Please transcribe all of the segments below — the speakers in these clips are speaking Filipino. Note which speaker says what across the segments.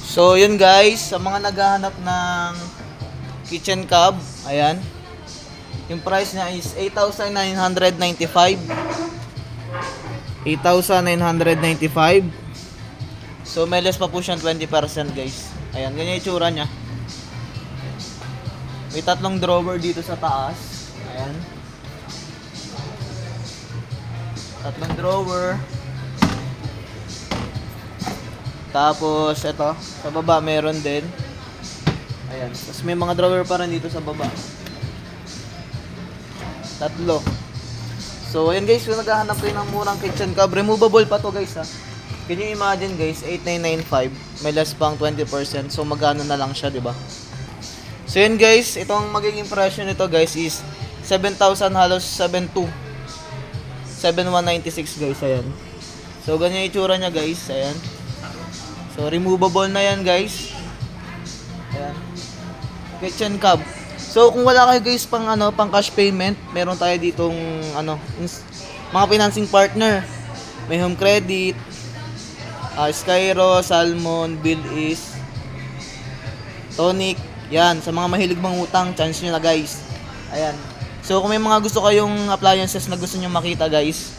Speaker 1: So, yun guys, sa mga naghahanap ng kitchen cab, ayan. Yung price niya is 8,995. 8,995. So, may less pa po siyang 20% guys. Ayan, ganyan yung itsura niya. May tatlong drawer dito sa taas. Ayan. Tatlong drawer. Tapos, ito. Sa baba, meron din. Ayan. Tapos, may mga drawer pa rin dito sa baba. Tatlo. So, ayan guys. Kung naghahanap kayo ng murang kitchen cab, removable pa to guys ha. Can you imagine guys, 8,995. May less pang 20%. So, magkano na lang siya, di ba? So, yun guys. Itong magiging presyo nito guys is 7,000 halos 7,200. 7,196 guys. Ayan. So, ganyan yung itsura niya guys. Ayan. So, removable na yan guys. Ayan. Kitchen cab. So, kung wala kayo guys pang pang cash payment, meron tayo ditong mga financing partner. May Home Credit, Skyro, Salmon, Bilis, Tonic. Yan, sa mga mahilig mangutang, chance nyo na guys. Ayan. So, kung may mga gusto kayong appliances na gusto nyo makita guys,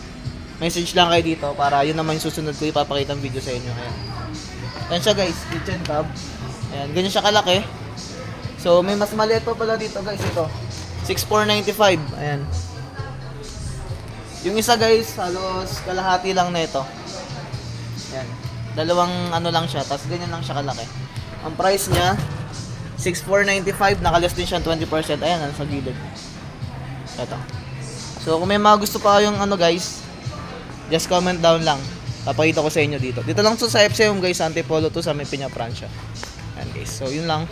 Speaker 1: message lang kayo dito para yun naman yung susunod ko ipapakita ang video sa inyo. Ayan. Ayan siya guys, kitchen cab. Ayan, ganyan siya kalaki. So, may mas maliit pa pala dito guys, ito. 6,495. Ayan. Yung isa guys, halos kalahati lang na ito. Ayan. Dalawang lang siya, tapos ganyan lang siya kalaki. Ang price niya, 6,495, nakalas din siya 20%. Ayan, sa gilid. Ito. So, kung may mga gusto pa kayong guys, just comment down lang. Papakita ko sa inyo dito. Dito lang to sa FC Home guys, Antipolo to sa may Piña Francia. Ayan guys. So, yun lang.